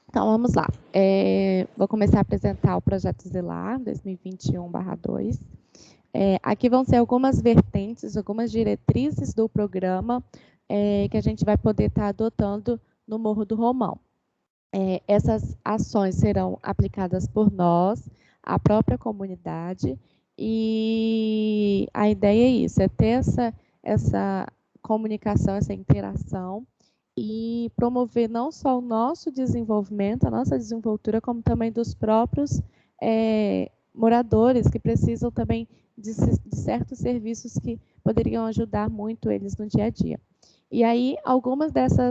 Então, vamos lá. Vou começar a apresentar o projeto Zelar 2021/2. Aqui vão ser algumas vertentes, algumas diretrizes do programa que a gente vai poder estar adotando no Morro do Romão. Essas ações serão aplicadas por nós, a própria comunidade, e a ideia é isso, é ter essa comunicação, essa interação, e promover não só o nosso desenvolvimento, a nossa desenvoltura, como também dos próprios moradores que precisam também de certos serviços que poderiam ajudar muito eles no dia a dia. E aí, algumas das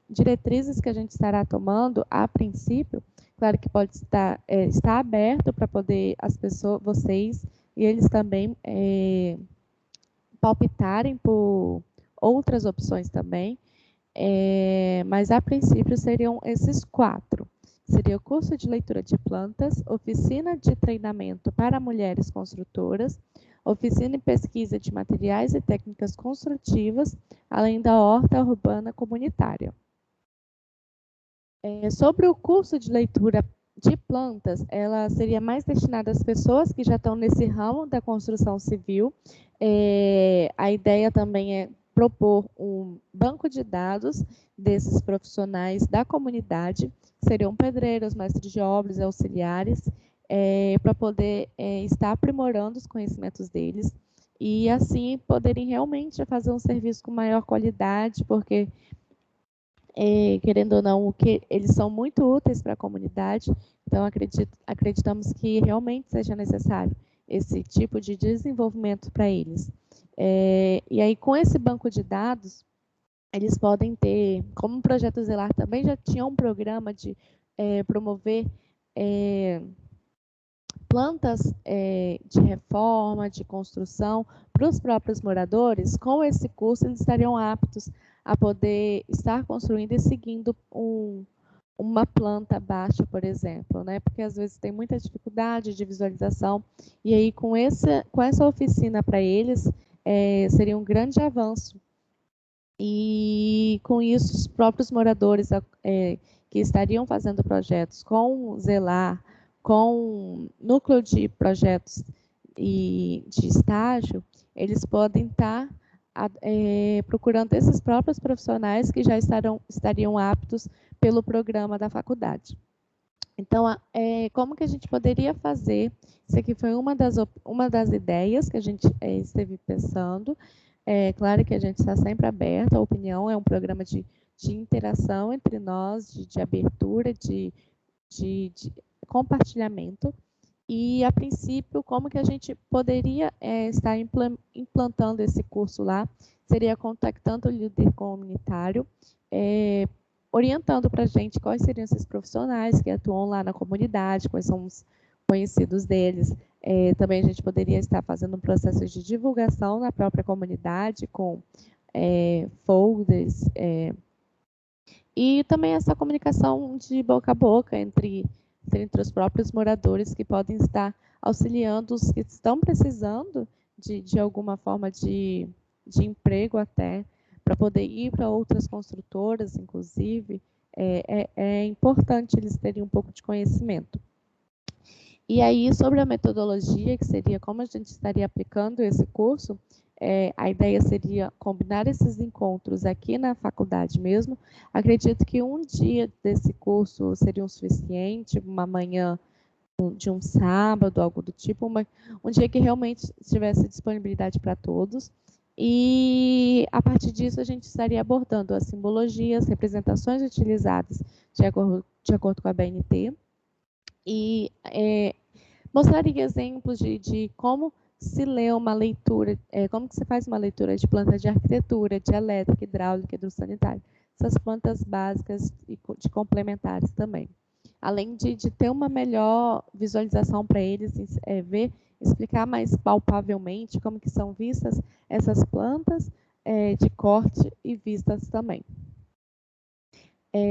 diretrizes que a gente estará tomando, a princípio, claro que pode estar aberto para poder as pessoas, vocês e eles também palpitarem por outras opções também, mas a princípio seriam esses 4. Seria o curso de leitura de plantas, oficina de treinamento para mulheres construtoras, oficina e pesquisa de materiais e técnicas construtivas, além da horta urbana comunitária. Sobre o curso de leitura de plantas, ela seria mais destinada às pessoas que já estão nesse ramo da construção civil. A ideia também é propor um banco de dados desses profissionais da comunidade, que seriam pedreiros, mestres de obras e auxiliares, para poder estar aprimorando os conhecimentos deles e, assim, poderem realmente fazer um serviço com maior qualidade, porque, querendo ou não, eles são muito úteis para a comunidade, então acreditamos que realmente seja necessário esse tipo de desenvolvimento para eles. E aí, com esse banco de dados, eles podem ter, como o Projeto Zelar também já tinha um programa de promover plantas de reforma, de construção para os próprios moradores, com esse curso eles estariam aptos a poder estar construindo e seguindo uma planta baixa, por exemplo, né? Porque às vezes tem muita dificuldade de visualização, e aí com essa oficina para eles seria um grande avanço. E com isso os próprios moradores que estariam fazendo projetos com Zelar, com núcleo de projetos e de estágio, eles podem estar procurando esses próprios profissionais que já estariam aptos pelo programa da faculdade. Então, como que a gente poderia fazer? Isso aqui foi uma das ideias que a gente esteve pensando. Claro que a gente está sempre aberto à opinião, é um programa de interação entre nós, de abertura, de compartilhamento. E, a princípio, como que a gente poderia estar implantando esse curso lá? Seria contactando o líder comunitário, orientando para a gente quais seriam esses profissionais que atuam lá na comunidade, quais são os conhecidos deles. Também a gente poderia estar fazendo um processo de divulgação na própria comunidade, com folders, e também essa comunicação de boca a boca entre os próprios moradores que podem estar auxiliando os que estão precisando de alguma forma de emprego até, para poder ir para outras construtoras, inclusive. É importante eles terem um pouco de conhecimento. E aí, sobre a metodologia, que seria como a gente estaria aplicando esse curso, a ideia seria combinar esses encontros aqui na faculdade mesmo. Acredito que um dia desse curso seria o suficiente, uma manhã de um sábado, algo do tipo, um dia que realmente tivesse disponibilidade para todos. E, a partir disso, a gente estaria abordando as simbologias, representações utilizadas de acordo com a BNT, e mostraria exemplos de como se lê uma leitura, como que se faz uma leitura de planta de arquitetura, de elétrica, hidráulica, hidrossanitária, essas plantas básicas e de complementares também. Além de ter uma melhor visualização para eles, explicar mais palpavelmente como que são vistas essas plantas de corte e vistas também.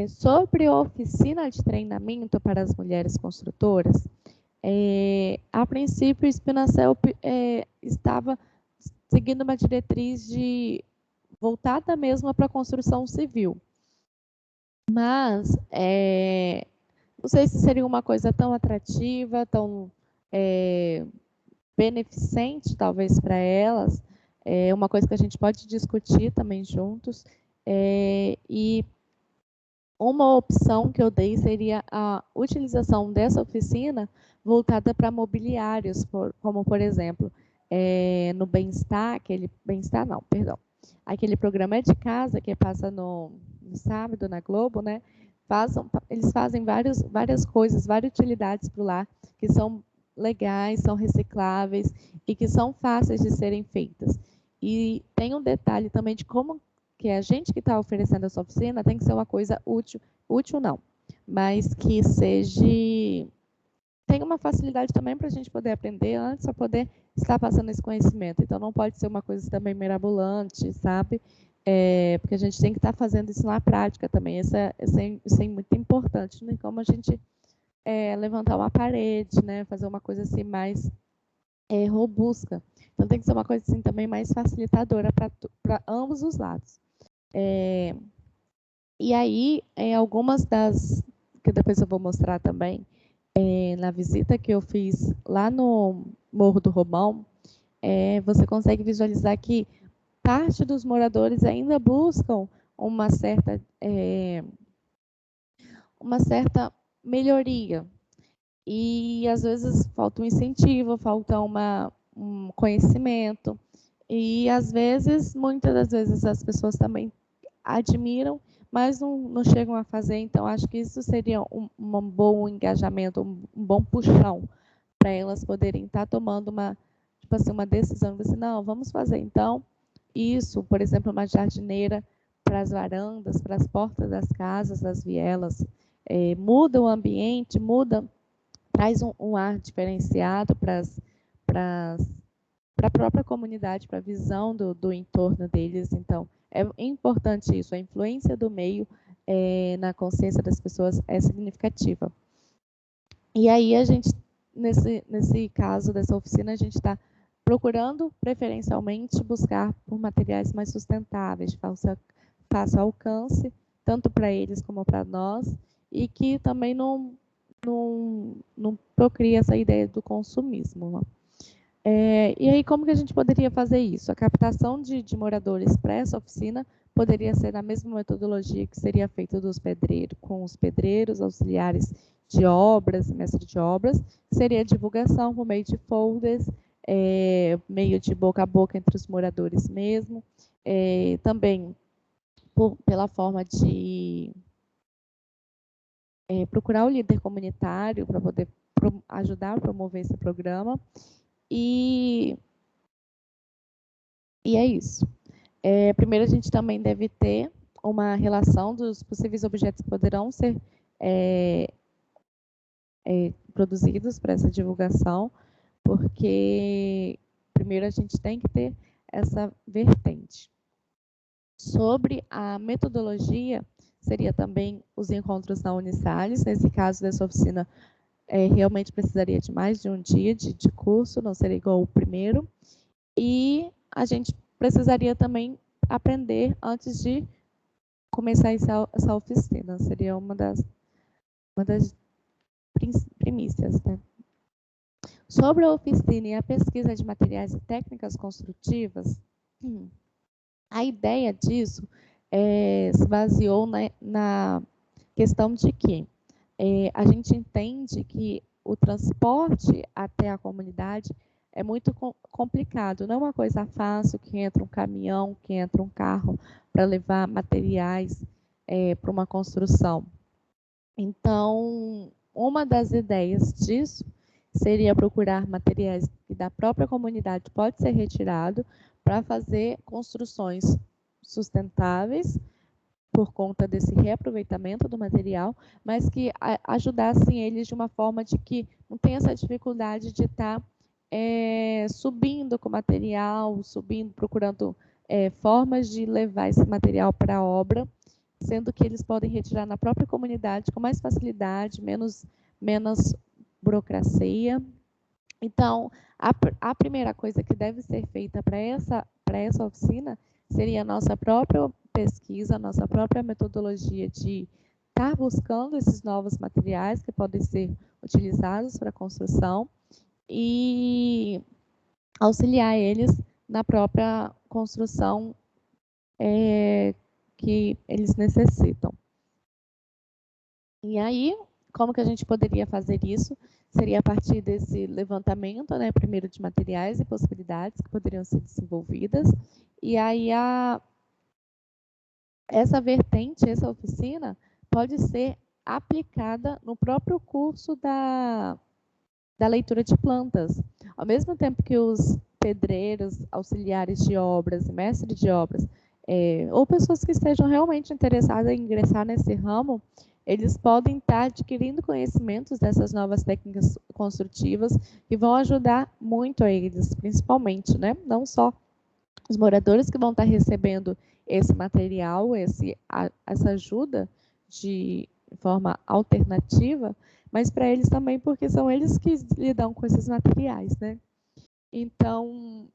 Sobre a oficina de treinamento para as mulheres construtoras, a princípio, o Espinacel estava seguindo uma diretriz de voltada mesmo para a construção civil. Mas não sei se seria uma coisa tão atrativa, tão beneficente, talvez, para elas. É uma coisa que a gente pode discutir também juntos. E uma opção que eu dei seria a utilização dessa oficina voltada para mobiliários, como, por exemplo, no Bem-Estar, aquele programa de casa que passa no sábado na Globo, né? Eles fazem várias coisas, várias utilidades para o lar, que são legais, são recicláveis e que são fáceis de serem feitas. E tem um detalhe também de como que a gente que está oferecendo essa oficina tem que ser uma coisa útil não, mas que tenha uma facilidade também para a gente poder aprender antes, para poder estar passando esse conhecimento. Então, não pode ser uma coisa também mirabolante, sabe? Porque a gente tem que estar fazendo isso na prática também. Isso é muito importante. Não tem como a gente levantar uma parede, né? Fazer uma coisa assim mais robusta. Então, tem que ser uma coisa assim também mais facilitadora para ambos os lados. E aí, algumas das que depois eu vou mostrar também, na visita que eu fiz lá no Morro do Romão, você consegue visualizar que parte dos moradores ainda buscam uma certa melhoria. E às vezes falta um incentivo, falta um conhecimento. E às vezes, muitas das vezes, as pessoas também admiram, mas não chegam a fazer. Então, acho que isso seria um bom engajamento, um bom puxão para elas poderem estar tomando uma decisão. Assim, não, vamos fazer então isso, por exemplo, uma jardineira para as varandas, para as portas das casas, das vielas. Muda o ambiente, traz um ar diferenciado para a própria comunidade, para a visão do entorno deles. Então, é importante isso, a influência do meio na consciência das pessoas é significativa. E aí, a gente, nesse caso dessa oficina, a gente está procurando, preferencialmente, buscar por materiais mais sustentáveis, de fácil alcance, tanto para eles como para nós, e que também não procria essa ideia do consumismo. E aí, como que a gente poderia fazer isso? A captação de moradores para essa oficina poderia ser na mesma metodologia que seria feita com os pedreiros, auxiliares de obras e mestres de obras, que seria a divulgação por meio de folders, meio de boca a boca entre os moradores mesmo, também pela forma de procurar o líder comunitário para poder ajudar a promover esse programa. E é isso. Primeiro, a gente também deve ter uma relação dos possíveis objetos que poderão ser produzidos para essa divulgação, porque primeiro a gente tem que ter essa vertente. Sobre a metodologia, seria também os encontros na Unisalles. Nesse caso dessa oficina, realmente precisaria de mais de um dia de curso, não seria igual o primeiro. E a gente precisaria também aprender antes de começar essa oficina. Seria uma das primícias, né? Sobre a oficina e a pesquisa de materiais e técnicas construtivas, a ideia disso se baseou na questão de que a gente entende que o transporte até a comunidade é muito complicado, não é uma coisa fácil que entra um caminhão, que entra um carro para levar materiais para uma construção. Então, uma das ideias disso seria procurar materiais que da própria comunidade pode ser retirado para fazer construções sustentáveis por conta desse reaproveitamento do material, mas que ajudassem eles de uma forma de que não tenha essa dificuldade de estar subindo com o material, procurando formas de levar esse material para a obra, sendo que eles podem retirar na própria comunidade com mais facilidade, menos burocracia. Então, a primeira coisa que deve ser feita para essa oficina seria a nossa própria pesquisa, a nossa própria metodologia de estar buscando esses novos materiais que podem ser utilizados para a construção e auxiliar eles na própria construção que eles necessitam. E aí, como que a gente poderia fazer isso? Seria a partir desse levantamento, né, primeiro de materiais e possibilidades que poderiam ser desenvolvidas. E aí, essa vertente, essa oficina, pode ser aplicada no próprio curso da leitura de plantas. Ao mesmo tempo que os pedreiros, auxiliares de obras, mestres de obras, ou pessoas que estejam realmente interessadas em ingressar nesse ramo, eles podem estar adquirindo conhecimentos dessas novas técnicas construtivas que vão ajudar muito a eles, principalmente, né? Não só os moradores que vão estar recebendo esse material, essa ajuda de forma alternativa, mas para eles também, porque são eles que lidam com esses materiais, né? Então,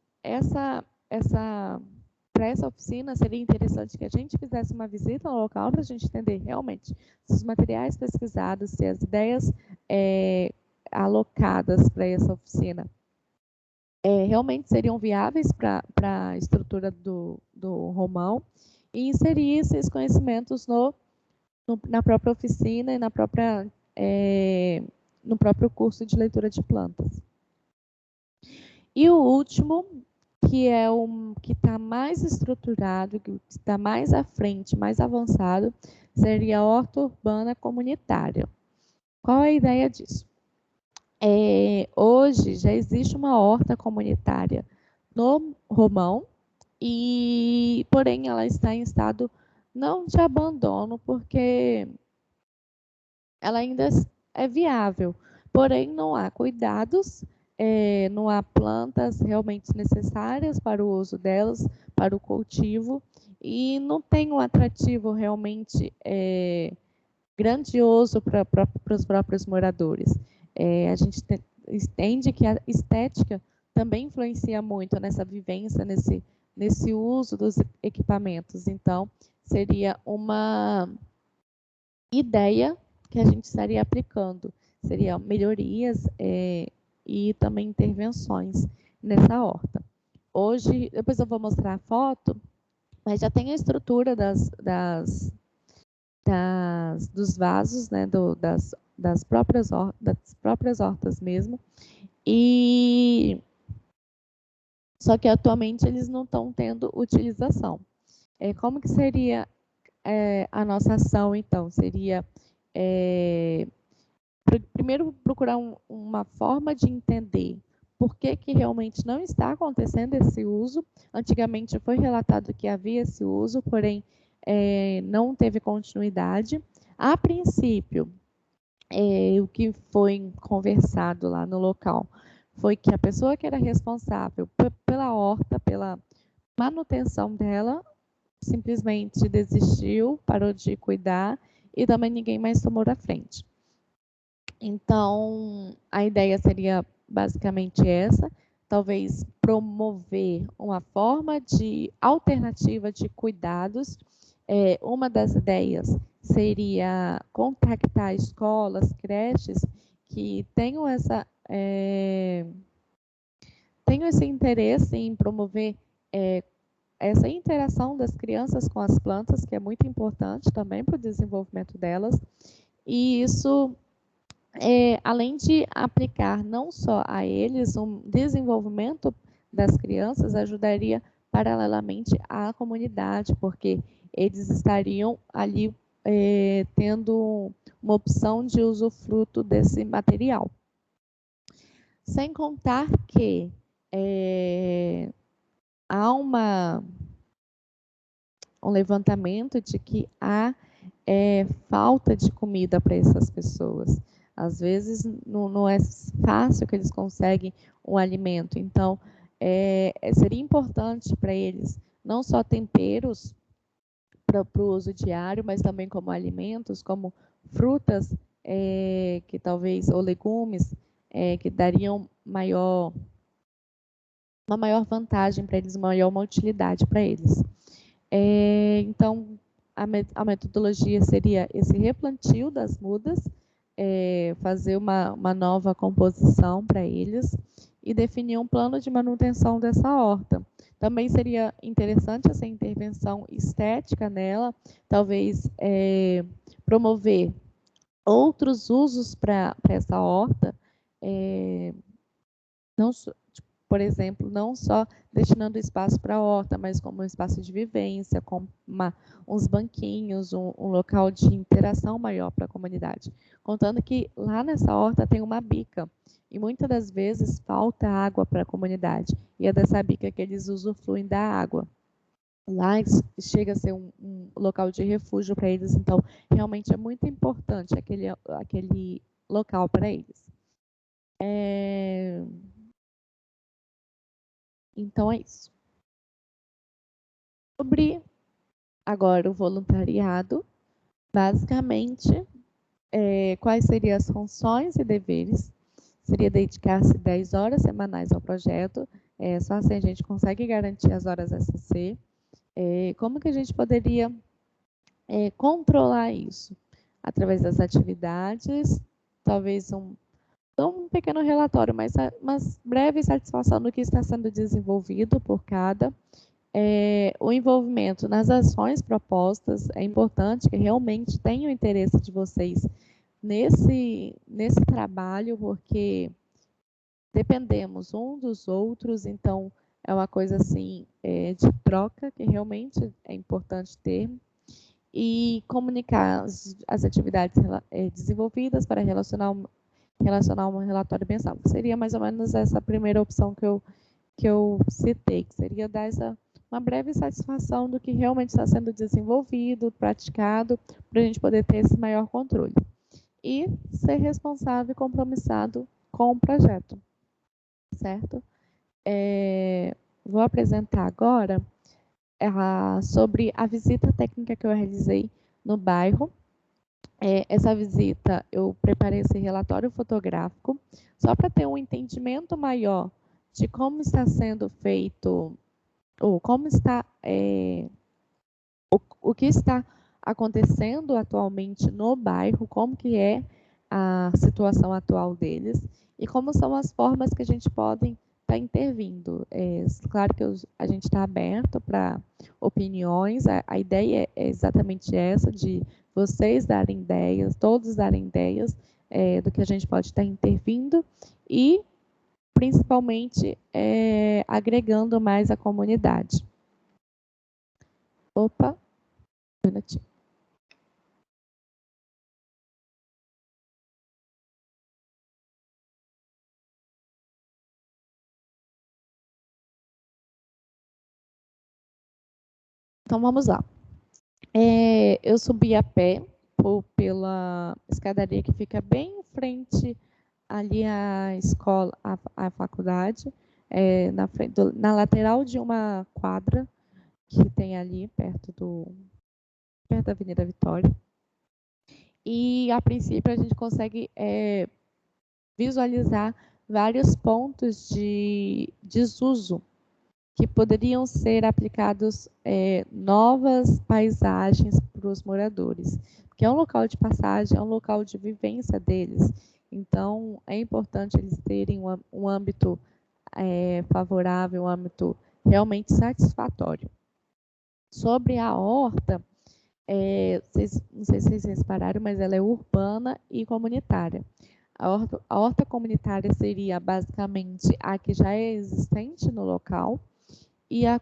para essa oficina, seria interessante que a gente fizesse uma visita ao local para a gente entender realmente se os materiais pesquisados, se as ideias alocadas para essa oficina realmente seriam viáveis para a estrutura do Romão e inserir esses conhecimentos na própria oficina e no próprio curso de leitura de plantas. E o último, que é o que está mais estruturado, que está mais à frente, mais avançado, seria a horta urbana comunitária. Qual é a ideia disso? Hoje já existe uma horta comunitária no Romão, porém ela está em estado não de abandono, porque ela ainda é viável, porém não há cuidados, não há plantas realmente necessárias para o uso delas, para o cultivo, e não tem um atrativo realmente grandioso para os próprios moradores. A gente entende que a estética também influencia muito nessa vivência, nesse uso dos equipamentos. Então, seria uma ideia que a gente estaria aplicando, seriam melhorias e também intervenções nessa horta. Hoje, depois eu vou mostrar a foto, mas já tem a estrutura dos vasos, né, das próprias hortas mesmo, só que atualmente eles não estão tendo utilização. Como que seria a nossa ação, então? Seria primeiro procurar uma forma de entender por que realmente não está acontecendo esse uso. Antigamente foi relatado que havia esse uso, porém não teve continuidade. A princípio, o que foi conversado lá no local foi que a pessoa que era responsável pela horta, pela manutenção dela, simplesmente desistiu, parou de cuidar e também ninguém mais tomou a frente. Então, a ideia seria basicamente essa, talvez promover uma forma de alternativa de cuidados. Uma das ideias seria contactar escolas, creches que tenham esse interesse em promover essa interação das crianças com as plantas, que é muito importante também para o desenvolvimento delas. E isso, além de aplicar não só a eles um desenvolvimento das crianças, ajudaria paralelamente à comunidade, porque eles estariam ali tendo uma opção de usufruto desse material. Sem contar que há um levantamento de que há falta de comida para essas pessoas. Às vezes não é fácil que eles conseguem um alimento. Então, seria importante para eles não só temperos para o uso diário, mas também como alimentos, como frutas, que talvez, ou legumes, que dariam uma maior vantagem para eles, uma maior utilidade para eles. Então, a metodologia seria esse replantio das mudas, fazer uma nova composição para eles e definir um plano de manutenção dessa horta. Também seria interessante essa intervenção estética nela, talvez promover outros usos para essa horta, não, por exemplo, não só destinando espaço para a horta, mas como um espaço de vivência, com uns banquinhos, um local de interação maior para a comunidade. Contando que lá nessa horta tem uma bica, e muitas das vezes falta água para a comunidade, e é dessa bica que eles usufruem da água. Lá chega a ser um local de refúgio para eles, então realmente é muito importante aquele local para eles. Então é isso. Sobre agora o voluntariado, basicamente, quais seriam as funções e deveres? Seria dedicar-se 10 horas semanais ao projeto, só assim a gente consegue garantir as horas SC. Como que a gente poderia controlar isso? Através das atividades, talvez um pequeno relatório, mas uma breve satisfação do que está sendo desenvolvido por cada. O envolvimento nas ações propostas é importante que realmente tenham interesse de vocês nesse trabalho, porque dependemos um dos outros, então é uma coisa assim de troca que realmente é importante ter, e comunicar as atividades desenvolvidas para relacionar um relatório mensal. Seria mais ou menos essa primeira opção que eu citei, que seria dar uma breve satisfação do que realmente está sendo desenvolvido, praticado, para a gente poder ter esse maior controle. E ser responsável e compromissado com o projeto, certo? Vou apresentar agora sobre a visita técnica que eu realizei no bairro. Essa visita, eu preparei esse relatório fotográfico, só para ter um entendimento maior de como está sendo feito, ou como está, o que está acontecendo atualmente no bairro, como que é a situação atual deles e como são as formas que a gente pode estar intervindo. Claro que a gente está aberto para opiniões, a ideia é exatamente essa, de vocês darem ideias, todos darem ideias do que a gente pode estar intervindo e, principalmente, agregando mais a comunidade. Opa, um minutinho. Então, vamos lá. Eu subi a pé pela escadaria que fica bem em frente ali à escola, à faculdade, na lateral de uma quadra que tem ali perto da Avenida Vitória. E, a princípio, a gente consegue visualizar vários pontos de desuso que poderiam ser aplicados novas paisagens para os moradores, porque é um local de passagem, é um local de vivência deles. Então, é importante eles terem um âmbito favorável, um âmbito realmente satisfatório. Sobre a horta, não sei se vocês repararam, mas ela é urbana e comunitária. A horta comunitária seria basicamente a que já é existente no local, e a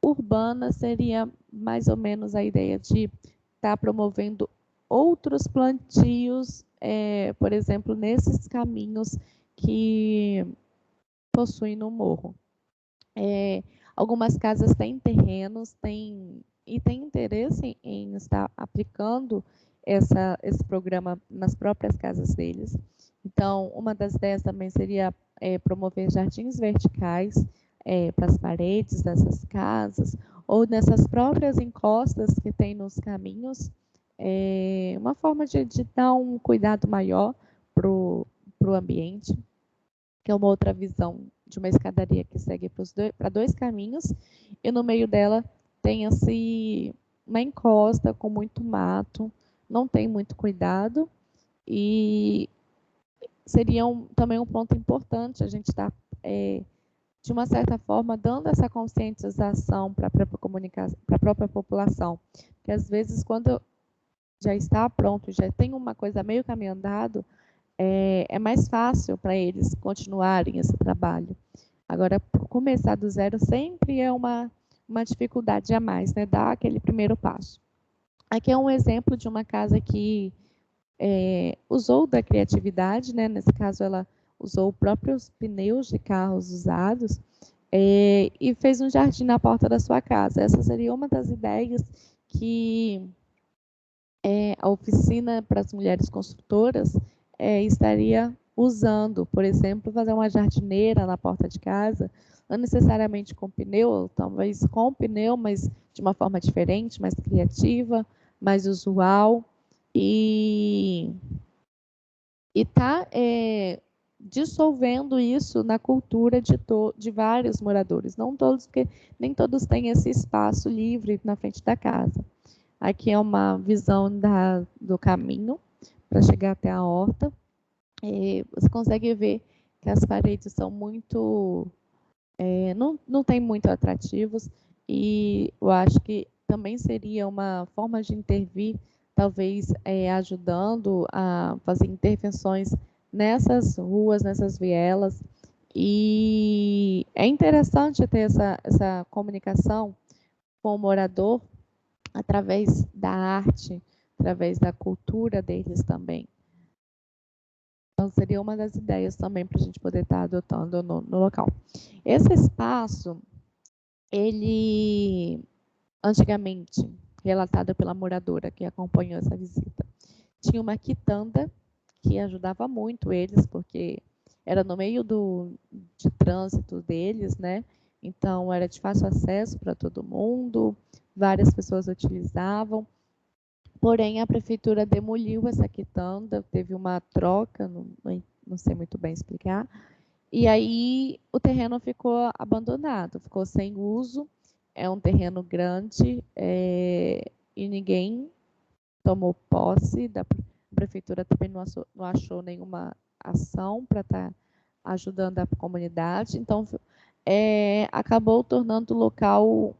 urbana seria mais ou menos a ideia de estar promovendo outros plantios, por exemplo, nesses caminhos que possuem no morro. Algumas casas têm terrenos, e têm interesse em estar aplicando esse programa nas próprias casas deles. Então, uma das ideias também seria promover jardins verticais para as paredes dessas casas, ou nessas próprias encostas que tem nos caminhos, uma forma de dar um cuidado maior para o ambiente, que é uma outra visão de uma escadaria que segue para dois caminhos, e no meio dela tem uma encosta com muito mato, não tem muito cuidado, e seria também um ponto importante a gente estar, de uma certa forma, dando essa conscientização para a própria comunicação, para a própria população. Porque às vezes, quando já está pronto, já tem uma coisa meio caminho andado, é mais fácil para eles continuarem esse trabalho. Agora, começar do zero sempre é uma dificuldade a mais, né? Dar aquele primeiro passo. Aqui é um exemplo de uma casa que usou da criatividade, né? Nesse caso, ela usou próprios pneus de carros usados e fez um jardim na porta da sua casa. Essa seria uma das ideias que a oficina para as mulheres construtoras estaria usando. Por exemplo, fazer uma jardineira na porta de casa, não necessariamente com pneu, talvez com pneu, mas de uma forma diferente, mais criativa, mais usual. E está dissolvendo isso na cultura de vários moradores. Não todos, porque nem todos têm esse espaço livre na frente da casa. Aqui é uma visão do caminho para chegar até a horta. Você consegue ver que as paredes são muito... não tem muito atrativos, e eu acho que também seria uma forma de intervir, talvez ajudando a fazer intervenções nessas ruas, nessas vielas. E é interessante ter essa comunicação com o morador através da arte, através da cultura deles também. Então, seria uma das ideias também para a gente poder estar adotando no local. Esse espaço, ele, antigamente, relatado pela moradora que acompanhou essa visita, tinha uma quitanda que ajudava muito eles, porque era no meio de trânsito deles, né? Então, era de fácil acesso para todo mundo, várias pessoas utilizavam. Porém, a prefeitura demoliu essa quitanda, teve uma troca, não sei muito bem explicar, e aí o terreno ficou abandonado, ficou sem uso. É um terreno grande e ninguém tomou posse. A prefeitura também não achou nenhuma ação para estar ajudando a comunidade. Então, acabou tornando o local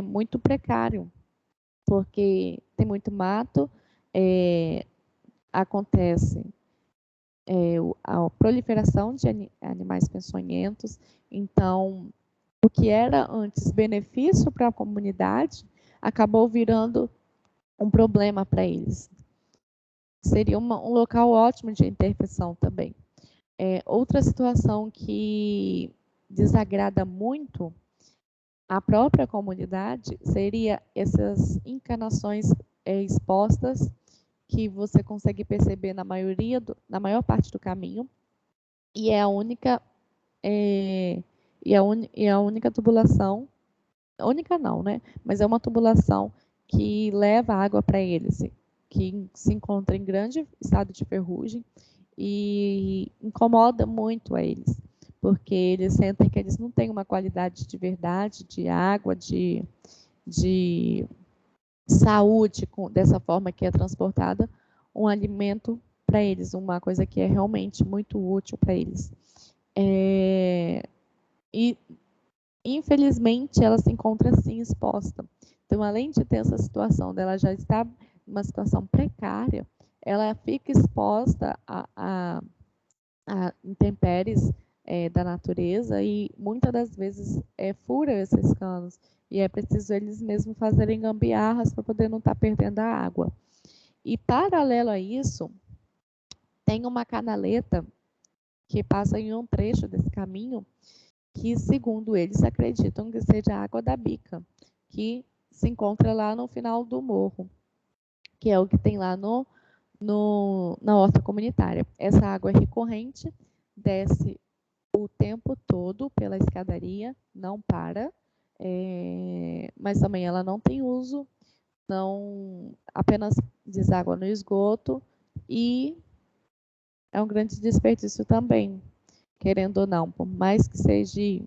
muito precário, porque tem muito mato, acontece a proliferação de animais peçonhentos. Então, o que era antes benefício para a comunidade acabou virando um problema para eles. Seria um local ótimo de intervenção também. Outra situação que desagrada muito a própria comunidade seria essas encanações expostas, que você consegue perceber na maior parte do caminho, e é a única a única tubulação, única não, né? Mas é uma tubulação que leva água para eles, que se encontra em grande estado de ferrugem e incomoda muito a eles, porque eles sentem que eles não têm uma qualidade de verdade de água, de saúde, dessa forma que é transportada um alimento para eles, uma coisa que é realmente muito útil para eles. E, infelizmente, ela se encontra assim exposta. Então, além de ter essa situação dela já estar numa situação precária, ela fica exposta a intempéries da natureza, e muitas das vezes fura esses canos, e é preciso eles mesmos fazerem gambiarras para poder não estar perdendo a água. E paralelo a isso, tem uma canaleta que passa em um trecho desse caminho, que, segundo eles, acreditam que seja a água da bica, que se encontra lá no final do morro, que é o que tem lá na horta comunitária. Essa água é recorrente, desce o tempo todo pela escadaria, não para, mas também ela não tem uso, não apenas deságua no esgoto, e é um grande desperdício também, querendo ou não, por mais que seja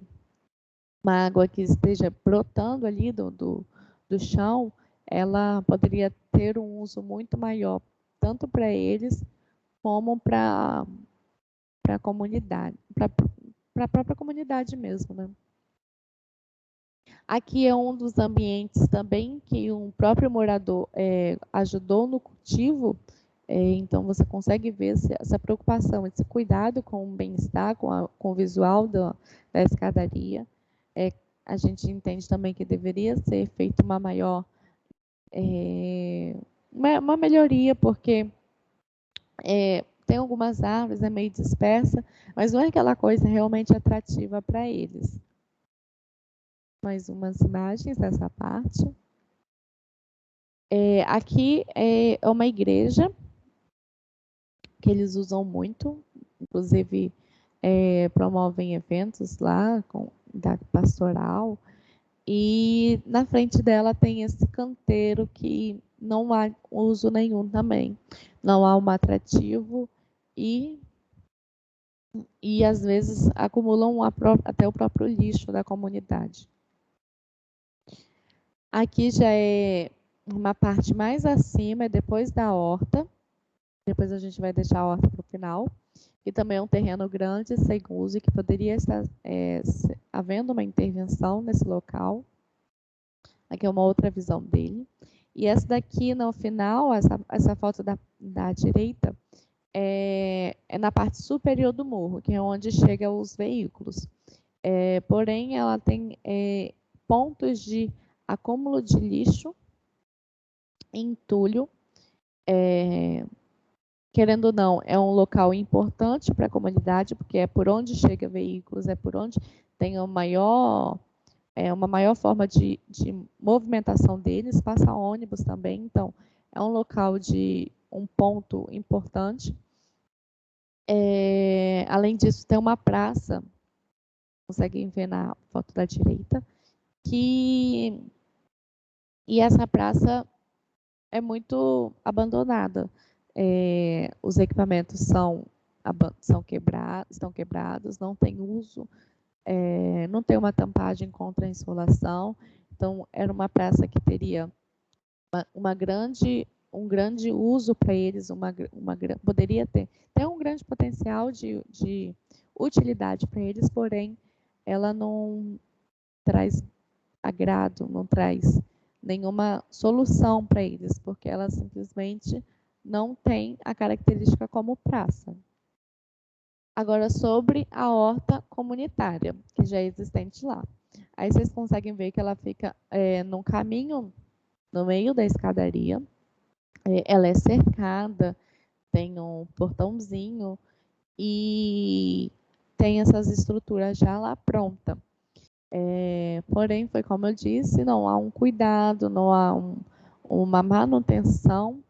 uma água que esteja brotando ali do chão, ela poderia ter um uso muito maior, tanto para eles como para a comunidade, para a própria comunidade mesmo, né? Aqui é um dos ambientes também que um próprio morador ajudou no cultivo, então você consegue ver essa preocupação, esse cuidado com o bem-estar, com o visual da escadaria. A gente entende também que deveria ser feita uma maior, uma melhoria, porque tem algumas árvores, é meio dispersa, mas não é aquela coisa realmente atrativa para eles. Mais umas imagens dessa parte. Aqui é uma igreja que eles usam muito, inclusive promovem eventos lá da pastoral, e na frente dela tem esse canteiro que não há uso nenhum também, não há um atrativo e às vezes acumulam até o próprio lixo da comunidade. Aqui já é uma parte mais acima, é depois da horta. Depois a gente vai deixar a horta para o final. E também é um terreno grande, sem uso, e que poderia estar havendo uma intervenção nesse local. Aqui é uma outra visão dele. E essa daqui, no final, essa foto da direita, é na parte superior do morro, que é onde chegam os veículos. Porém, ela tem pontos de acúmulo de lixo, entulho, querendo ou não, é um local importante para a comunidade, porque é por onde chegam veículos, é por onde tem uma maior forma de movimentação deles, passa ônibus também, então é um local de um ponto importante. Além disso, tem uma praça, conseguem ver na foto da direita, e essa praça é muito abandonada. Os equipamentos estão quebrados, não tem uso, não tem uma tampagem contra a insolação. Então, era uma praça que teria um grande uso para eles, poderia ter um grande potencial de utilidade para eles, porém, ela não traz agrado, não traz nenhuma solução para eles, porque ela simplesmente não tem a característica como praça. Agora, sobre a horta comunitária, que já é existente lá. Aí vocês conseguem ver que ela fica num caminho no meio da escadaria. Ela é cercada, tem um portãozinho e tem essas estruturas já lá pronta. Porém, foi como eu disse, não há um cuidado, não há uma manutenção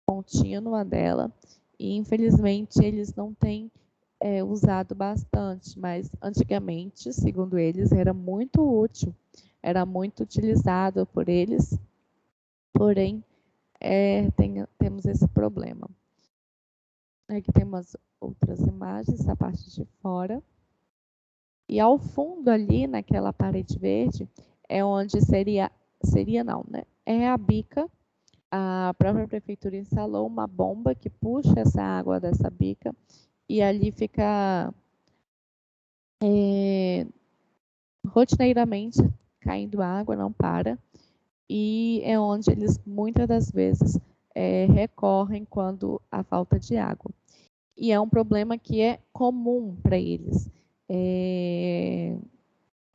contínua dela e, infelizmente, eles não têm usado bastante, mas antigamente, segundo eles, era muito útil, era muito utilizado por eles, porém, temos esse problema. Aqui tem umas outras imagens da parte de fora. E ao fundo ali, naquela parede verde, é onde não, né? É a bica. A própria prefeitura instalou uma bomba que puxa essa água dessa bica e ali fica rotineiramente caindo água, não para. E é onde eles, muitas das vezes, recorrem quando há falta de água. E é um problema que é comum para eles.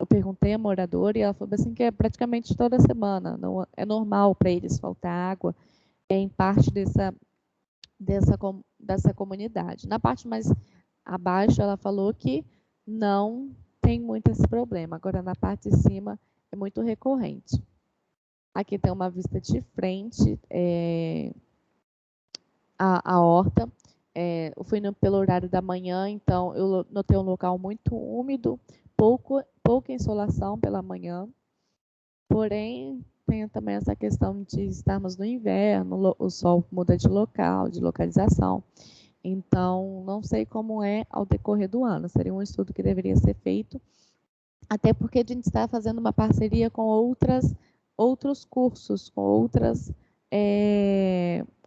Eu perguntei à moradora e ela falou assim que é praticamente toda semana, não é normal para eles faltar água, em parte dessa comunidade. Na parte mais abaixo, ela falou que não tem muito esse problema. Agora, na parte de cima, é muito recorrente. Aqui tem uma vista de frente à horta. Eu fui pelo horário da manhã, então eu notei um local muito úmido, pouca insolação pela manhã. Porém, tem também essa questão de estarmos no inverno, o sol muda de local, de localização. Então, não sei como é ao decorrer do ano. Seria um estudo que deveria ser feito, até porque a gente está fazendo uma parceria com outras outros cursos, com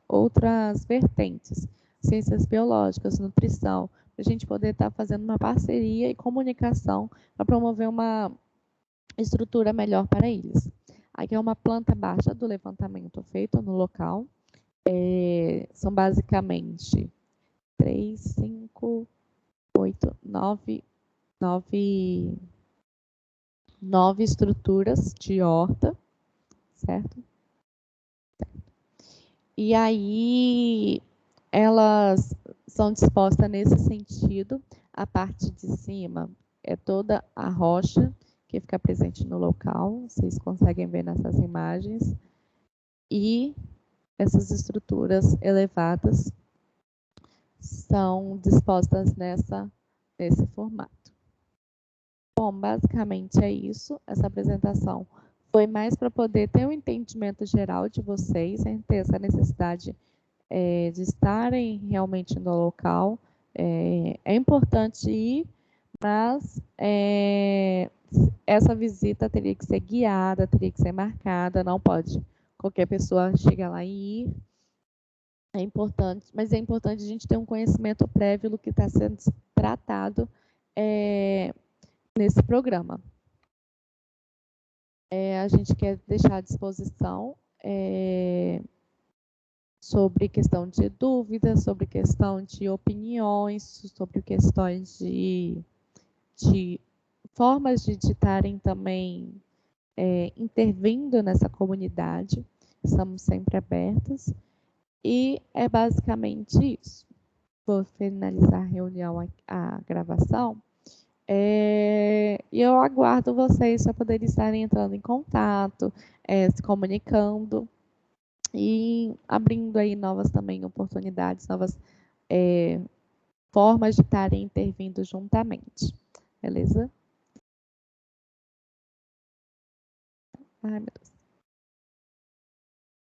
outras vertentes, ciências biológicas, nutrição, para a gente poder estar fazendo uma parceria e comunicação para promover uma estrutura melhor para eles. Aqui é uma planta baixa do levantamento feito no local. São basicamente 3, 5, 8, 9 estruturas de horta, certo? E aí elas são dispostas nesse sentido. A parte de cima é toda a rocha que fica presente no local, vocês conseguem ver nessas imagens. E essas estruturas elevadas são dispostas nesse formato. Bom, basicamente é isso. Essa apresentação foi mais para poder ter um entendimento geral de vocês, sem ter essa necessidade de estarem realmente no local. É importante ir, mas essa visita teria que ser guiada, teria que ser marcada, não pode qualquer pessoa chegar lá e ir. É importante, mas é importante a gente ter um conhecimento prévio do que está sendo tratado nesse programa. A gente quer deixar à disposição sobre questão de dúvidas, sobre questão de opiniões, sobre questões de formas de estarem também intervindo nessa comunidade. Estamos sempre abertos. E é basicamente isso. Vou finalizar a reunião, a gravação. E eu aguardo vocês para poderem estarem entrando em contato, se comunicando e abrindo aí novas também oportunidades, novas formas de estarem intervindo juntamente. Beleza? Ai, meu Deus.